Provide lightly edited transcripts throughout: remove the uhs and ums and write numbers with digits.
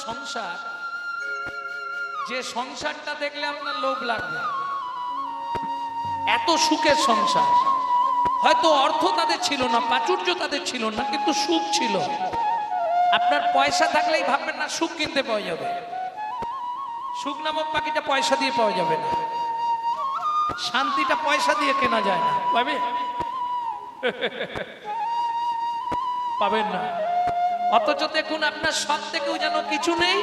সংসার, যে সংসারটা দেখলে আপনার লোভ লাগবে, এত সুখের সংসার। হয়তো অর্থ তাদের ছিল না, প্রাচুর্য তাদের ছিল না, কিন্তু সুখ ছিল। আপনার পয়সা থাকলেই ভাববেন না সুখ কিনতে পাওয়া যাবে। সুখ নামক পাখিটা পয়সা দিয়ে পাওয়া যাবে না, শান্তিটা পয়সা দিয়ে কেনা যায় না। পাবে? পাবেন না। অথচ দেখুন আপনার সব থেকেও যেন কিছু নেই,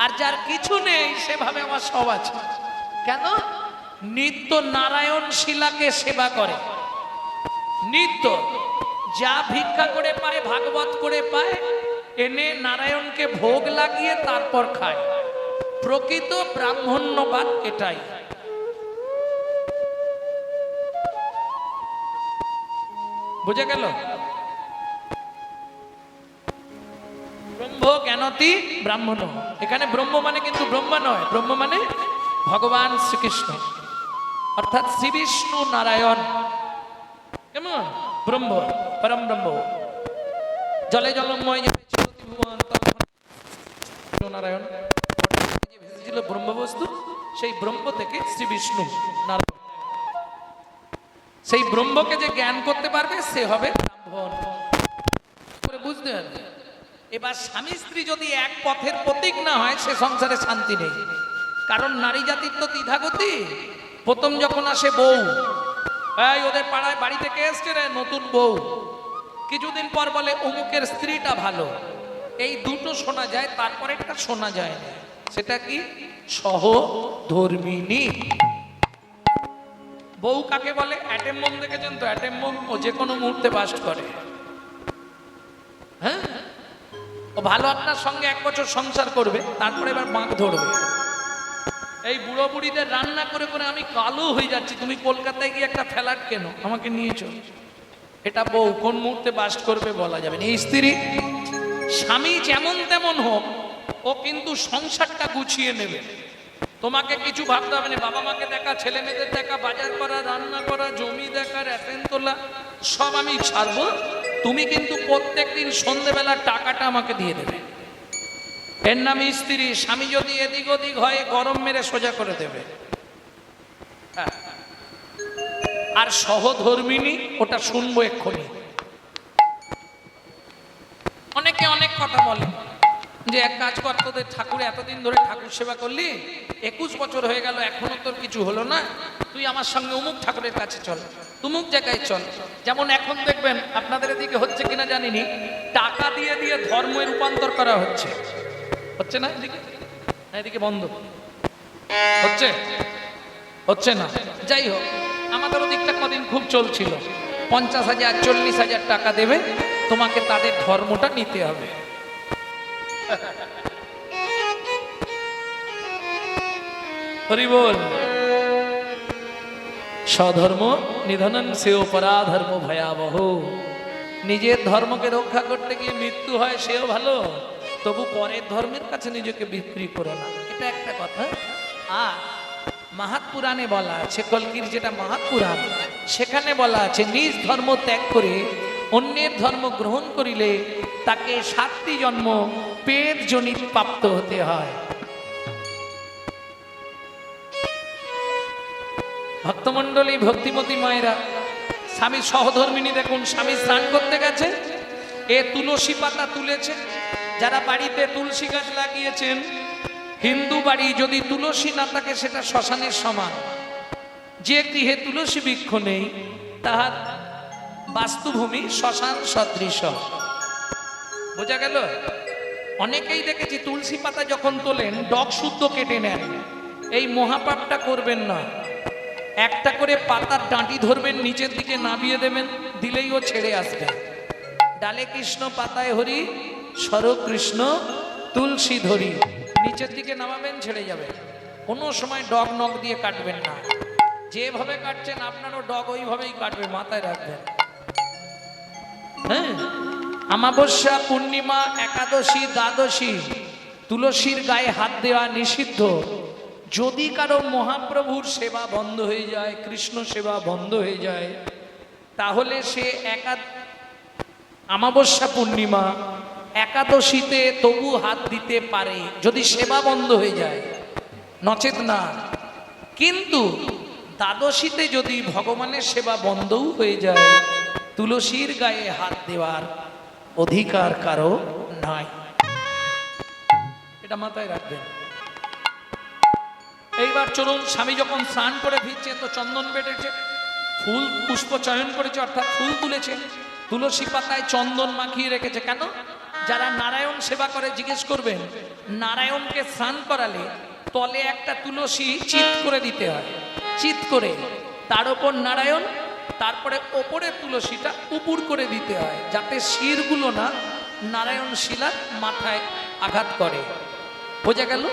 আর যার কিছু নেই সেভাবে আমার সব আছে। কেন? নিত্য নারায়ণ শিলাকে সেবা করে। নিত্য যা ভিক্ষা করে পায়, ভাগবত করে পায়, এনে নারায়ণকে ভোগ লাগিয়ে তারপর খায়। প্রকৃত ব্রাহ্মণ্যবাদ এটাই। বুঝে গেল? ব্রহ্ম জ্ঞানতি ব্রাহ্মণ। এখানে ব্রহ্ম মানে কিন্তু ব্রহ্মা নয়, ব্রহ্ম মানে ভগবান শ্রীকৃষ্ণ, অর্থাৎ শ্রী বিষ্ণু নারায়ণ। কেমন? ব্রহ্ম, পরম ব্রহ্ম। জলে জলময় নারায়ণ ভেসেছিল ব্রহ্ম বস্তু, সেই ব্রহ্ম থেকে শ্রী বিষ্ণু নারায়ণ। সেই ব্রহ্মকে যে জ্ঞান করতে পারবে সে হবে ব্রাহ্মণ। বুঝতে হবে। এবার স্বামী স্ত্রী যদি এক পথের প্রতীক না হয়, সে সংসারে শান্তি নেই। কারণ নারী জাতির তো দ্বিধাগতি। প্রথম যখন আসে বউ, এই ওদের পাড়ায় বাড়ি থেকে এসছে রে নতুন বউ, কিছুদিন পর বলে অমুকের স্ত্রীটা ভালো। এই দুটো শোনা যায়, তারপরে একটা শোনা যায় না। সেটা কি? সহধর্মিণী। বউ কাকে বলে? অ্যাটেম বোম দেখেছেন তো? অ্যাটেম বোম ও যে কোনো মুহূর্তে বাস্ট করে। হ্যাঁ, ও ভালো আপনার সঙ্গে 1 বছর সংসার করবে, তারপরে এবার বাঁক ধরবে। এই বুড়ো বুড়িদের রান্না করে করে আমি কালো হয়ে যাচ্ছি, তুমি কলকাতায় গিয়ে একটা ফ্ল্যাট কেন আমাকে নিয়েছো। এটা বউ, কোন মুহূর্তে বাস্ট করবে বলা যাবে না। এই স্ত্রী, স্বামী যেমন তেমন হোক, ও কিন্তু সংসারটা গুছিয়ে নেবে। তোমাকে কিছু ভাবতে হবে না। বাবা মাকে দেখা, ছেলে মেয়েদের দেখা, বাজার করা, রান্না করা, জমি দেখা, রেশন তোলা, সব আমি ছাড়বো। তুমি কিন্তু প্রত্যেকদিন সন্ধ্যেবেলা টাকাটা আমাকে দিয়ে দেবে। এর নাম স্ত্রী। স্বামী যদি এদিক ওদিক হয়, গরম মেরে সোজা করে দেবে। আর সহধর্মিণী, ওটা শুনবো এক্ষুনি। অনেকে অনেক কথা বলে যে এক কাজ কর, তোদের ঠাকুর এতদিন ধরে ঠাকুর সেবা করলি, 21 বছর হয়ে গেল, এখনো তোর কিছু হলো না, তুই আমার সঙ্গে অমুক ঠাকুরের কাছে চল, তুমুক জায়গায় চল। যেমন এখন দেখবেন আপনাদের এদিকে হচ্ছে কিনা জানিনি, টাকা দিয়ে দিয়ে ধর্মে রূপান্তর করা হচ্ছে। হচ্ছে না এদিকে? এদিকে বন্ধ হচ্ছে, হচ্ছে না। যাই হোক, আমাদের ওদিকটা কদিন খুব চলছিল। 50,000 40,000 টাকা দেবে, তোমাকে তাদের ধর্মটা নিতে হবে। হরি বল। স্বধর্ম নিধনং সেও পরাধর্ম ভয়াবহ। নিজের ধর্মকে রক্ষা করতে গিয়ে মৃত্যু হয় সেও ভালো, তবু পরের ধর্মের কাছে নিজেকে বিক্রি করো না। এটা একটা কথা। আর মাহাত্পুরাণে বলা আছে, কল্কির যেটা মাহাত্পুরাণ, সেখানে বলা আছে নিজ ধর্ম ত্যাগ করে অন্যের ধর্ম গ্রহণ করিলে তাকে 7টি জন্ম পেট জনিত প্রাপ্ত হতে হয়। ভক্তমন্ডলী, ভক্তিমতী মায়েরা, স্বামী সহধর্মিণী দেখুন, স্বামী স্নান করতে গেছে, এ তুলসী পাতা তুলেছে। যারা বাড়িতে তুলসী গাছ লাগিয়েছেন, হিন্দু বাড়ি যদি তুলসী না থাকে সেটা শ্মশানের সমান। যে গৃহে তুলসী বৃক্ষ নেই, তাহার বাস্তুভূমি শ্মশান সদৃশ। বোঝা গেল? অনেকেই দেখেছি তুলসী পাতা যখন তোলেন ডগ শুদ্ধ কেটে নেন। এই মহাপাপটা করবেন না। একটা করে পাতার ডাঁটি ধরবেন, নিচের দিকে নামিয়ে দেবেন, দিলেই ও ছেড়ে আসবে। ডালে কৃষ্ণ পাতায় হরি, সর কৃষ্ণ তুলসী ধরি। নিচের দিকে নামাবেন, ছেড়ে যাবে। কোনো সময় ডগ নখ দিয়ে কাটবেন না। যেভাবে কাটছেন আপনারও ডগ ওইভাবেই কাটবে, মাথায় রাখবেন। হ্যাঁ, অমাবস্যা, পূর্ণিমা, একাদশী, দ্বাদশী তুলসীর গায়ে হাত দেওয়া নিষিদ্ধ। যদি কারো মহাপ্রভুর সেবা বন্ধ হয়ে যায়, কৃষ্ণ সেবা বন্ধ হয়ে যায়, তাহলে সে অমাবস্যা, পূর্ণিমা, একাদশীতে তবু হাত দিতে পারে যদি সেবা বন্ধ হয়ে যায়, নচেত না। কিন্তু দ্বাদশীতে যদি ভগবানের সেবা বন্ধও হয়ে যায়, তুলসীর গায়ে হাত দেওয়ার অধিকার কারো নাই। এটা মাথায় রাখবেন। এইবার চলুন, স্বামী যখন স্নান করে ফিরছে তো চন্দন বেটেছে, ফুল পুষ্প চয়ন করেছে, অর্থাৎ ফুল তুলেছে, তুলসী পাতায় চন্দন মাখিয়ে রেখেছে। কেন? যারা নারায়ণ সেবা করে জিজ্ঞেস করবেন, নারায়ণকে স্নান করালে তলে একটা তুলসী চিত করে দিতে হয়, চিত করে, তার ওপর নারায়ণ, তারপরে ওপরে তুলসীটা উপুর করে দিতে হয়, যাতে শিরগুলো না নারায়ণ শিলার মাথায় আঘাত করে। বোঝা গেল?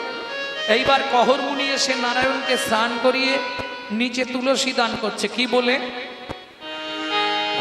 এইবার কহর মুনি এসে নারায়ণকে স্নান করিয়ে নিচে তুলসী দান করছে, কি বলে?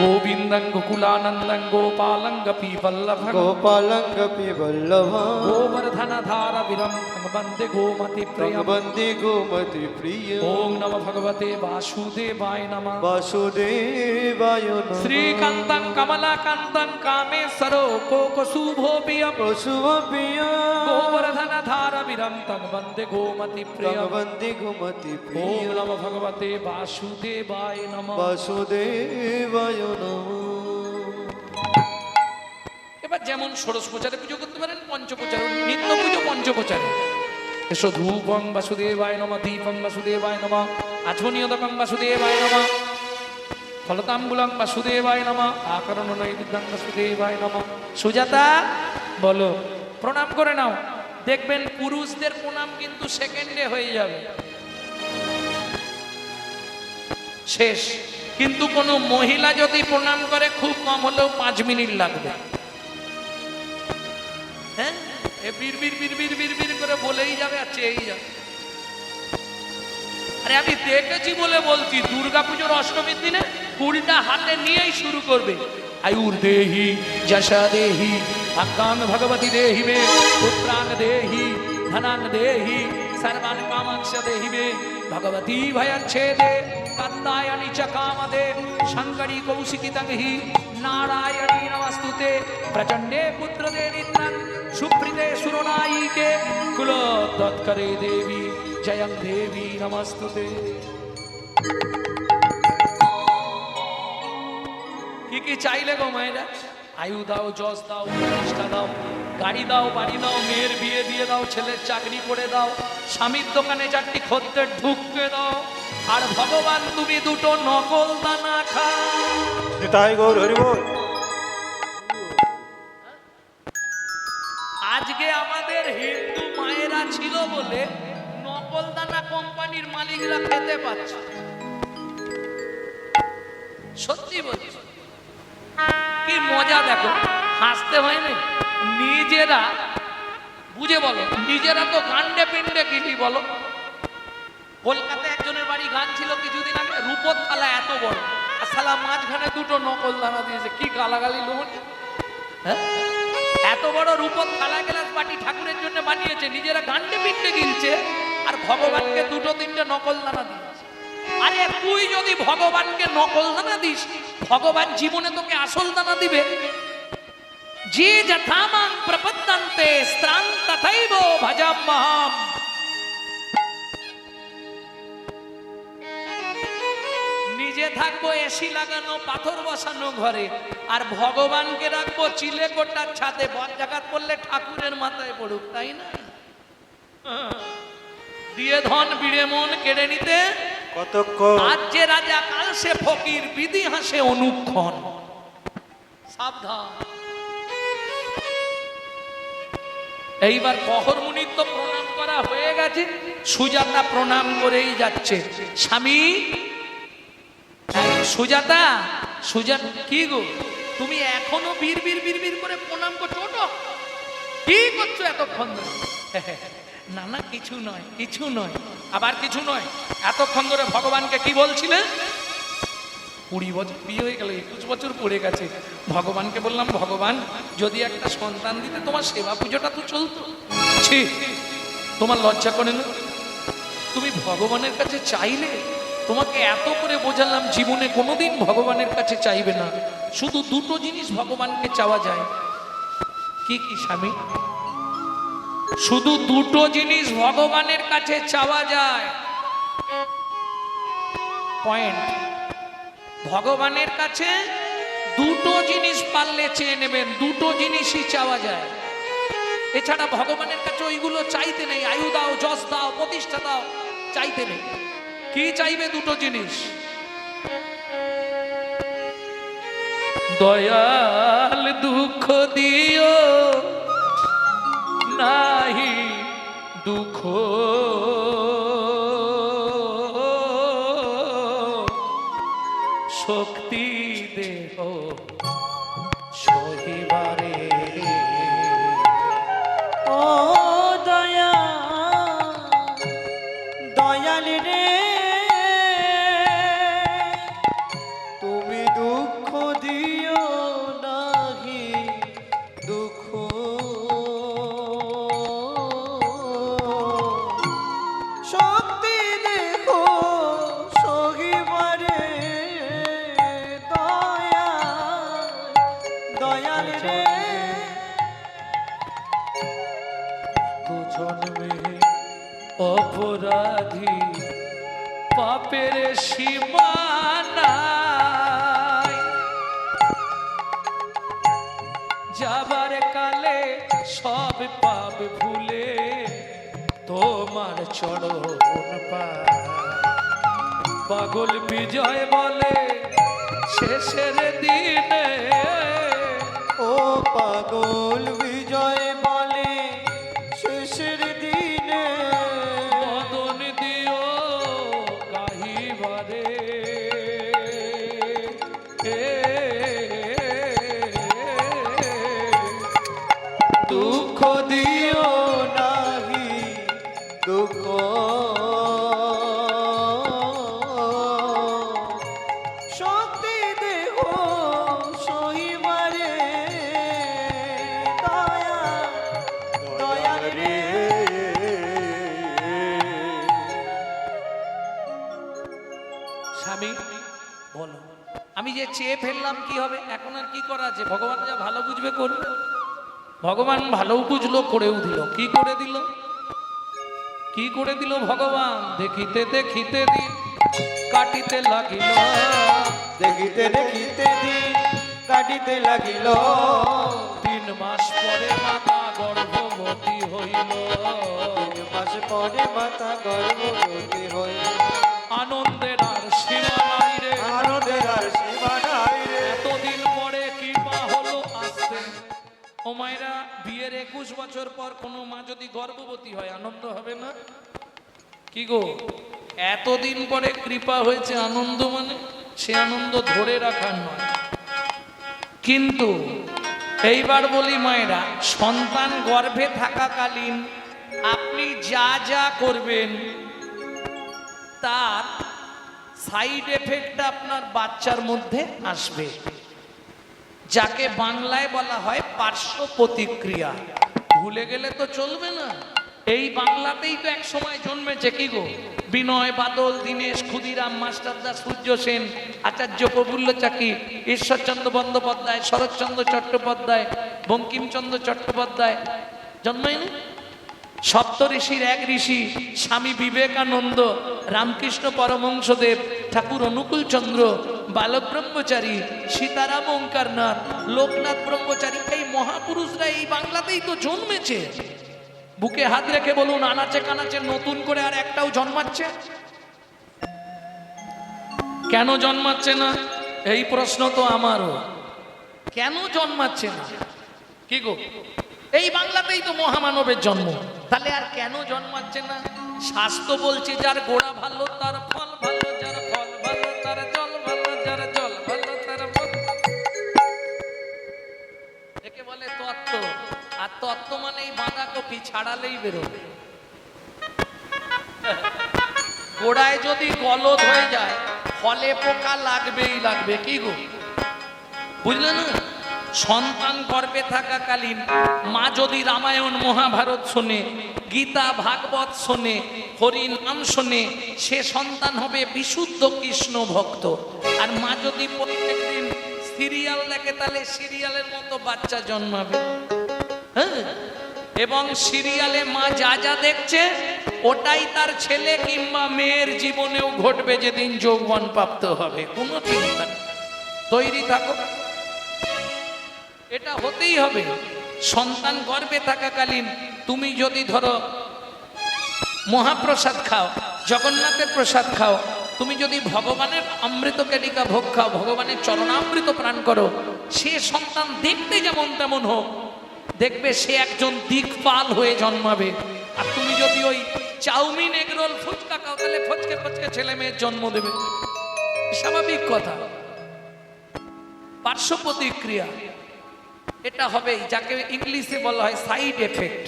গোবিন্দং গোকুলানন্দং গোপালং গোপী বল্লভং গোপালং গোপী বল্লভং গোবর্ধন ধারবিরম বন্দে গোমতি প্রিয়ম বন্দে গোমতি প্রিয়। ওম নমঃ ভগবতে বাসুদেবায় নমঃ। বাসুদেবায় নমঃ। শ্রীকান্তং কমলাকান্তং কামেশ্বরো কোকশুভোপিয়ম পশুভপিয় গোবর্ধন ধারবিরম বন্দে গোমতি প্রিয়ম বন্দে গোমতি ওম প্রিয়। নমঃ ভগবতে বাসুদেবায় নমঃ। বাসুদেবায় নমঃ। এবার যেমন ষোড়শ প্রচারে পুজো করতে পারেন, পঞ্চপ্রচার, নিত্য পুজো পঞ্চপ্রচারে। এসো ধূপং বাসুদেবায় নমঃ, দীপং বাসুদেবায় নমঃ, আচমনীয়দকং বাসুদেবায় নমঃ, ফলতাম্বুলং বাসুদেবায় নমঃ, আকরণ নৈবেদ্যং বাসুদেবায় নমঃ। সুজাতা বলো, প্রণাম করে নাও। দেখবেন পুরুষদের প্রণাম কিন্তু সেকেন্ডে হয়ে যাবে, শেষ। কিন্তু কোনো মহিলা যদি প্রণাম করে খুব কম হলেও 5 মিনিট লাগবে। হ্যাঁ, এ বীর বীর বীর বীর বীর বীর করে বলেই যাবে আর চেয়েই যাবে। আরে আমি দেখেছি বলে বলছি, দুর্গাপুজোর অষ্টমীর দিনে ফুলটা হাতে নিয়েই শুরু করবে। আয়ুর দেহি যশা দেহি আজ্ঞাং ভগবতী দেহি মে পুত্রাং দেহি ধনাং দেহি সর্বান কামাংশ দেহি মে ভগবতী ভয়চ্ছেদে কাত্যায়নি চ কামদে শঙ্করী কৌশিকী তংহি নারায়ণী নমস্তুতে প্রচণ্ডে পুত্রদে নিত্যং সুপ্রীতে সুরনায়িকে কুলোদ্গৎকরে দেবী জয়ং দেবী নমস্তুতে। কি কি চাইলে গো মায়েরা? আয়ু দাও, যশ দাও, প্রতিষ্ঠা দাও, গাড়ি দাও, বাড়ি দাও, মেয়ের বিয়ে দিয়ে দাও, ছেলের চাকরি করে দাও, স্বামীর দোকানে 4টি খদ্দের ঢুকতে দাও, আর ভগবান তুমি 2টো নকল দানা খাও। নিতাই গৌর হরি বল। আজকে আমাদের হিন্দু মায়েরা ছিল বলে নকল দানা কোম্পানির মালিকরা খেতে পাচ্ছে। সত্যি বলছি, কি মজা দেখো, হাসতে হয় না? নিজেরা বুঝে বলো, নিজেরা তো গান্ডে পিন্ডে কিনি বলো। কলকাতায় একজনের বাড়ি গান ছিল কিছুদিন আগে, রূপোর থালা এত বড়, আর শালা মাঝখানে 2টো নকল দানা দিয়েছে। কি গালাগালি লোক! হ্যাঁ, এত বড় রূপোর থালা গ্লাস বাটি ঠাকুরের জন্য বানিয়েছে, নিজেরা গান্ডে পিন্ডে কিনছে, আর ভগবানকে 2-3টে নকল দানা দিয়েছে। আরে তুই যদি ভগবানকে নকল দানা দিস, ভগবান জীবনে তোকে আসল দানা দিবে। যে যথামাং প্রপদ্যন্তে স্ত্রাং তথৈব ভজাম্যহম। নিজে থাকবো এসি লাগানো পাথর বসানো ঘরে, আর ভগবানকে রাখবো চিলে কোটার ছাদে, বজ্রাঘাত পড়লে ঠাকুরের মাথায় পড়ুক, তাই না? দিয়ে ধন বিড়ে মন কেড়ে নিতে কতক্ষণ। আজ যে রাজা কাল সে ফকির, বিধি হাসে অনুক্ষণ। সাবধান। এইবার কহর মুনির তো প্রণাম করা হয়ে গেছে, সুজাতা প্রণাম করেই যাচ্ছে। স্বামী, সুজাতা, সুজাতা কি গো, তুমি এখনো বীর বীর বীর বীর করে প্রণাম করছো? ওঠো, কি করছো এতক্ষণ ধরে? না না, কিছু নয়, কিছু নয়, আবার কিছু নয়। এতক্ষণ ধরে ভগবানকে কি বলছিলে? 20 বছর বিয়ে হয়ে গেল, 21 বছর পড়ে গেছে। ভগবানকে বললাম, ভগবান যদি একটা সন্তান দিতে, তোমার সেবা পুজোটা তো চলতো। ছি, তোমার লজ্জা করে না? তুমি ভগবানের কাছে চাইলে? তোমাকে এত করে বোঝালাম, জীবনে কোনোদিন ভগবানের কাছে চাইবে না। শুধু 2টো জিনিস ভগবানকে চাওয়া যায়। কি কি স্বামী? শুধু দুটো জিনিস ভগবানের কাছে চাওয়া যায়। পয়েন্ট। ভগবানের কাছে দুটো জিনিস পারলে চেয়ে নেবেন, দুটো জিনিসই চাওয়া যায়। এছাড়া ভগবানের কাছে ওইগুলো চাইতে নেই। আয়ু দাও, যশ দাও, প্রতিষ্ঠা দাও, চাইতে নেই। কি চাইবে? দুটো জিনিস। দয়াল দুঃখ দিও নাহি দুঃখ শক্তি দেহ সহিবারে। ও দয়া দয়াল রে, তুমি দুঃখ দিও নাহি দুঃখ শক্তি দেখো সহিবারে। দয়া দয়াল রে, জন্মে অপরাধী পাপের সীমা নাই, যাবার কালে সব পাপ ভুলে তোমার চরণ পায়। পাগল বিজয় বলে শেষের দিনে, ও পাগল বিজয় বলে শেষের দিনে। বদন দিও কাহিবারে। দুঃখ দিও নাহি দুঃখ শক্তি দেহ সহিবারে। দয়া দয়াল রে, স্বামী বলো, আমি যে চেয়ে ফেললাম কি হবে? এখন আর কি করা আছে? ভগবান যা ভালো বুঝবে করবে। ভগবান ভালো বুঝলো, করেও দিল। কি করে দিল? কি করে দিল ভগবান? দেখিতে দেখিতে দিন কাটিতে লাগিল, দেখিতে দেখিতে দিন কাটিতে লাগিল। 3 মাস পরে মাতা গর্ভবতী হইল, 3 মাস পরে মাতা গর্ভবতী হইল। আনন্দের আর সীমা নাই রে, আনন্দের আর সীমা নাই রে। এতদিন পরে কৃপা হলো আসতে। ও মায়েরা, বিয়ের 21 বছর পর কোনো মা যদি গর্ভবতী হয় আনন্দ হবে না? কি গো, এতদিন পরে কৃপা হয়েছে, আনন্দ মানে সে আনন্দ ধরে রাখার নয়। কিন্তু এইবার বলি মায়েরা, সন্তান গর্ভে থাকাকালীন আপনি যা যা করবেন তার সাইড এফেক্টটা আপনার বাচ্চার মধ্যে আসবে, যাকে বাংলায় বলা হয় পার্শ্ব প্রতিক্রিয়া। ভুলে গেলে তো চলবে না। এই বাংলাতেই তো এক সময় জন্মেছে কি গো, বিনয় বাদল, দীনেশ, ক্ষুদিরাম, মাস্টারদা, সূর্য সেন, আচার্য প্রফুল্ল চাকি, ঈশ্বরচন্দ্র বন্দ্যোপাধ্যায়, শরৎচন্দ্র চট্টোপাধ্যায়, বঙ্কিমচন্দ্র চট্টোপাধ্যায় জন্মায়নি? সপ্ত ঋষির এক ঋষি স্বামী বিবেকানন্দ, রামকৃষ্ণ পরমহংসদেব, ঠাকুর অনুকূল চন্দ্র, বালক ব্রহ্মচারী, সীতারাম ওঙ্কারনাথ, লোকনাথ ব্রহ্মচারী, এই মহাপুরুষরা এই বাংলাতেই তো জন্মেছে। বুকে হাত রেখে বলুন, আনাচে কানাচে নতুন করে আর একটাও জন্মাচ্ছে? কেন জন্মাচ্ছে না? এই প্রশ্ন তো আমারও। কেন জন্মাচ্ছে না? কি গো, এই বাংলাতেই তো মহামানবের জন্ম, তাহলে আর কেন জন্মাচ্ছে না? শাস্ত্র বলছে, যার গোড়া ভালো তার ফল ভালো, যার ফল ভালো তার জল ভালো, যার জল ভালো তার ফল। একে বলে তত্ত্ব। আর তত্ত্ব মানে এই বাঁধাকপি ছাড়ালেই বেরোবে। গোড়ায় যদি গলদ হয়ে যায় ফলে পোকা লাগবেই লাগবে। কি গো, বুঝলে না? সন্তান গর্ভে থাকাকালীন মা যদি রামায়ণ মহাভারত শোনে, গীতা ভাগবত শোনে, হরি নাম শোনে, সে সন্তান হবে বিশুদ্ধ কৃষ্ণ ভক্ত। আর মা যদি প্রত্যেকদিন সিরিয়াল দেখে, তাহলে সিরিয়ালের মতো বাচ্চা জন্মাবে। হ্যাঁ, এবং সিরিয়ালে মা যা যা দেখছে ওটাই তার ছেলে কিংবা মেয়ের জীবনেও ঘটবে যেদিন যৌবন প্রাপ্ত হবে। কোনো চিন্তা নেই, তৈরি থাকো, এটা হতেই হবে। সন্তান গর্ভে থাকাকালীন তুমি যদি ধরো মহাপ্রসাদ খাও, জগন্নাথের প্রসাদ খাও, তুমি যদি ভগবানের অমৃত কেলিকা ভোগ খাও, ভগবানের চরণামৃত প্রাণ করো, সে সন্তান দেখতে যেমন তেমন হোক, দেখবে সে একজন দিকপাল হয়ে জন্মাবে। আর তুমি যদি ওই চাউমিন এগরোল ফুচকা খাও, তাহলে ফচকে ফচকে ছেলে মেয়ের জন্ম দেবে, স্বাভাবিক কথা। পার্শ্ব প্রতিক্রিয়া এটা হবেই, যাকে ইংলিশে বলা হয় সাইড এফেক্ট।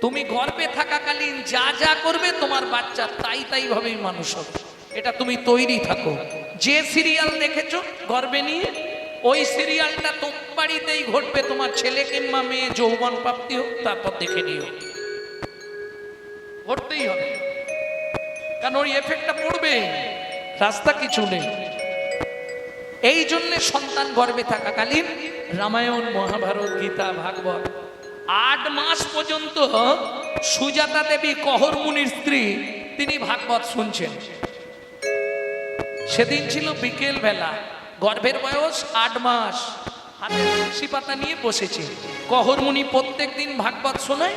তুমি গর্ভে থাকাকালীন যা যা করবে তোমার বাচ্চা তাই তাই ভাবেই মানুষ হবে, এটা তুমি তৈরি থাকো। যে সিরিয়াল দেখেছো গর্ভে নিয়ে, ওই সিরিয়ালটা তোমার বাড়িতেই ঘটবে, তোমার ছেলে কিংবা মেয়ে যৌবন প্রাপ্তি হোক, তারপর দেখে নিও, ঘটতেই হবে, কারণ ওই এফেক্টটা পড়বে, রাস্তা কিছু নেই। এই জন্যে সন্তান গর্ভে থাকাকালীন রামায়ণ, মহাভারত, গীতা, ভাগবত 8 মাস পর্যন্ত সুজাতা দেবী কহর মুনির স্ত্রী, তিনি ভাগবত শুনছেন। সেদিন ছিল বিকেল বেলা, গর্ভের বয়স 8 মাস, হাতে তুলসী পাতা নিয়ে বসেছে। কহর মুনি প্রত্যেক দিন ভাগবত শোনায়,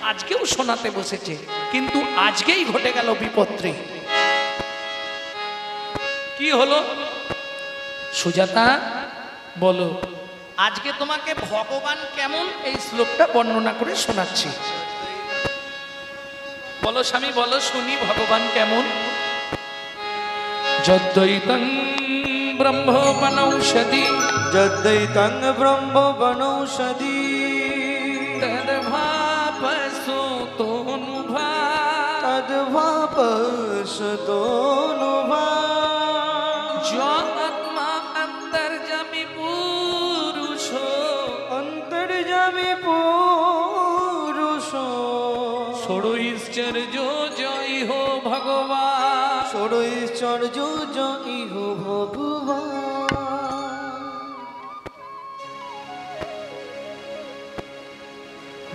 আজকেও শোনাতে বসেছে, কিন্তু আজকেই ঘটে গেল বিপত্তি। কি হলো? সুজাতা বলো, আজকে তোমাকে ভগবান কেমন এই শ্লোকটা বর্ণনা করে শোনাচ্ছি। বলো স্বামী, বলো শুনি, ভগবান কেমন? যদ্বৈতং ব্রহ্ম বনৌষধি, যদ্বৈতং ব্রহ্ম বনৌষধি, তদ্ভাপসু তনুভা, তদ্ভাপসু তনুভা, আত্মা অন্তর্যামী পুরুষ, অন্তর্যামী পুরুষ, ষড়ৈশ্চর্য জয় হো ভগবান, ষড়ৈশ্চর্য জয় হো ভগবান।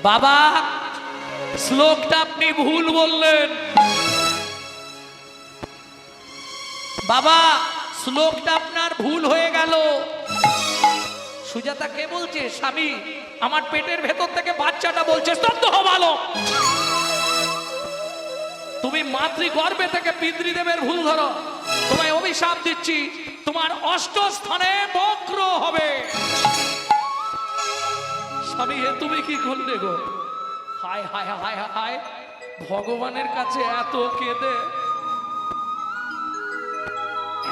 বাবা শ্লোকটা আপনি ভুল বললেন, বাবা শ্লোকটা আপনার ভুল হয়ে গেল। সুজাতা কে বলছে? স্বামী, আমার পেটের ভেতর থেকে বাচ্চাটা বলছে স্তব্ধ হও ভালো। তুমি মাতৃগর্ভে থেকে পিতৃদেবের ভুল ধরো, তোমায় অভিশাপ দিচ্ছি, তোমার 8 স্থানে বক্র হবে। স্বামী, হে তুমি কি করলে গো? হায় হায় হায় হায়, ভগবানের কাছে এত কেঁদে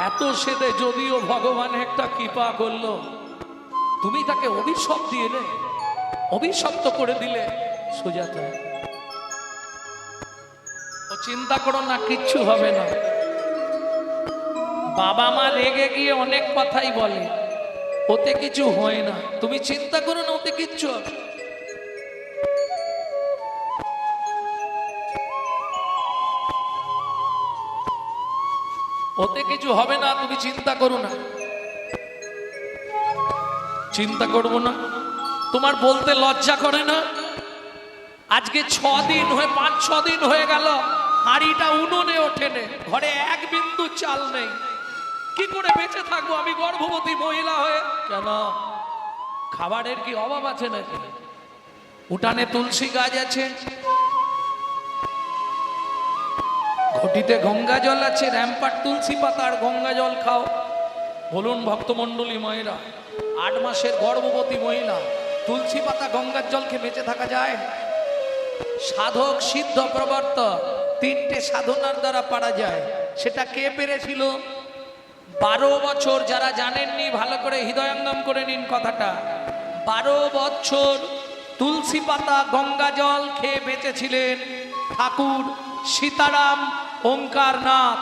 এত সেদে, যদিও ভগবান একটা কৃপা করলো, তুমি তাকে অভিশাপ দিলে, অভিশপ্ত করে দিলে। সুজাতা, ও চিন্তা করো না, কিচ্ছু হবে না। বাবা মা রেগে গিয়ে অনেক কথাই বলে, ওতে কিছু হয় না, তুমি চিন্তা করো না, ওতে কিচ্ছু হবে না। ওতে কিছু হবে না, তুমি চিন্তা করো না। চিন্তা করবো না? তোমার বলতে লজ্জা করে না? আজকে 6 দিন হয়ে 5-6 দিন হয়ে গেল, হাঁড়িটা উনুনে ওঠেনে, ঘরে 1 বিন্দু চাল নেই। কি করে বেঁচে থাকবো আমি গর্ভবতী মহিলা হয়ে? কেন, খাবারের কি অভাব আছে নাকি? উঠানে তুলসী গাছ আছে, ঘটিতে গঙ্গা জল আছে, র্যাম্পার তুলসী পাতা আর গঙ্গা জল খাও। বলুন ভক্তমণ্ডলী মায়েরা, 8 মাসের গর্ভবতী মহিলা তুলসী পাতা গঙ্গার জলকে বেঁচে থাকা যায়? সাধক, সিদ্ধ, প্রবর্তক 3টে সাধনার দ্বারা পারা যায়। সেটা কে পেরেছিল? 12 বছর, যারা জানেননি ভালো করে হৃদয়ঙ্গম করে নিন কথাটা, 12 বছর তুলসী পাতা গঙ্গা জল খেয়ে বেঁচেছিলেন ঠাকুর সীতারাম ওঙ্কারনাথ।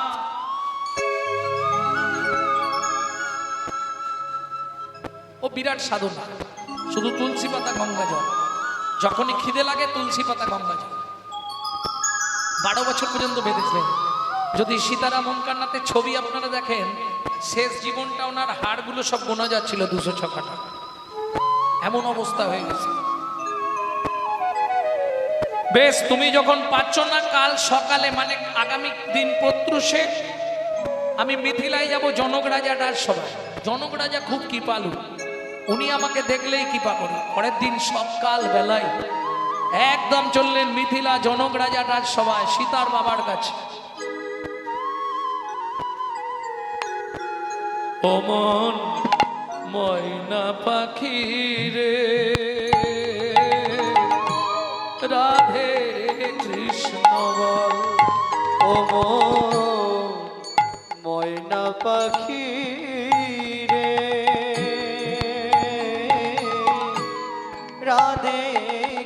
ও বিরাট সাধনা, শুধু তুলসী পাতা গঙ্গা জল, যখনই খিদে লাগে তুলসী পাতা গঙ্গা জল। 12 বছর পর্যন্ত বেঁধেছিলেন। যদি সীতারাম ওঙ্কারনাথের ছবি আপনারা দেখেন, শেষ জীবনটা ওনার হাড়গুলো সব গোনা যাচ্ছিল 206টা, এমন অবস্থা হয়ে গেছে। বেশ, তুমি যখন পাচ্ছ না, কাল সকালে মানে আগামী দিন প্রত্যুষে আমি মিথিলায় যাব জনক রাজাটার সভায়। জনক রাজা খুব কৃপালু, উনি আমাকে দেখলেই কৃপা করে। পরের দিন সকাল বেলায় একদম চললেন মিথিলা জনক রাজাটার সভায় সীতার বাবার কাছে। ও মন ময়না পাখি রে, রাধে কৃষ্ণ বল। ও ময়না পাখি রে, রাধে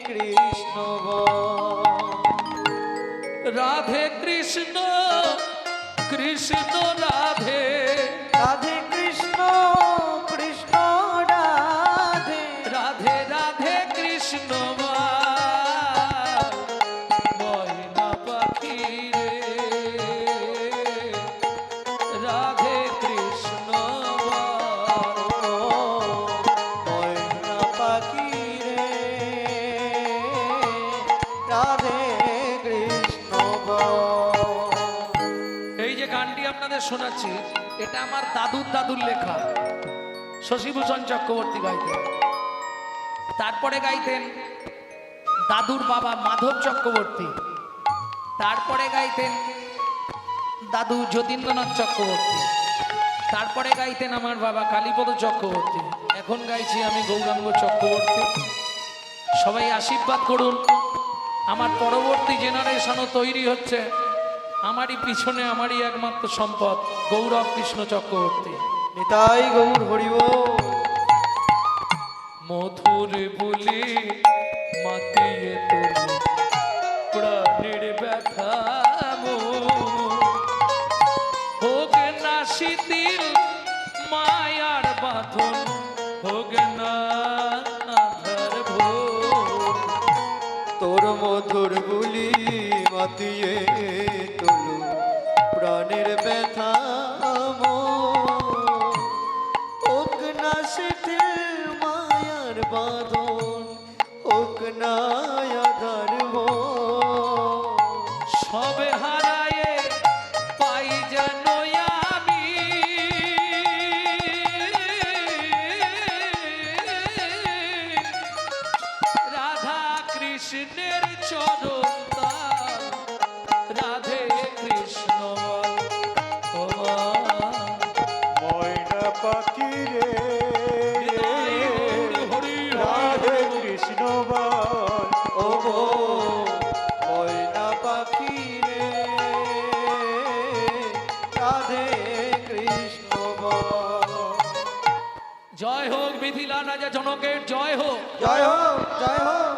কৃষ্ণ বল। রাধে কৃষ্ণ কৃষ্ণ রাধে, রাধে কৃষ্ণ কৃষ্ণ রাধে, রাধে রাধে কৃষ্ণ বল। ময়না পাখি রে, রাধে কৃষ্ণ বল। ময়না পাখি রে, রাধে কৃষ্ণ বল। এই যে গানটি আপনাদের শোনাচ্ছি, এটা আমার দাদুর লেখা। শশীভূষণ চক্রবর্তী গাইতেন, তারপরে গাইতেন দাদুর বাবা মাধব চক্রবর্তী, তারপরে গাইতেন দাদু যতীন্দ্রনাথ চক্রবর্তী, তারপরে গাইতেন আমার বাবা কালীপদ চক্রবর্তী, এখন গাইছি আমি গৌরাঙ্গ চক্রবর্তী। সবাই আশীর্বাদ করুন, আমার পরবর্তী জেনারেশনও তৈরি হচ্ছে। আমারই পিছনে আমারই একমাত্র সম্পদ গৌরব কৃষ্ণ চক্রবর্তী। নিতাই গৌর হরিব। মধুর বলি মাতিয়ে তোর প্রাণের ব্যথা হোক না শিথিল মায়ার বাঁধন, হোক না আধার ভোর। তোর মধুর বুলি মাতিয়ে তোলো প্রাণের ব্যথা হোক না শিথিল মায়ার বাঁধন, হোক না আধার সবে হারায়ে পাই যেন আমি রাধা কৃষ্ণের চরণ তাল, রাধে কৃষ্ণ বল। ময়না পাখি রে, হরি রাধে কৃষ্ণ বল। ও ময়না পাখি রে, রাধে কৃষ্ণ বল। জয় হোক মিথিলা রাজা জনকের জয় হোক। জয় হোক, জয় হোক।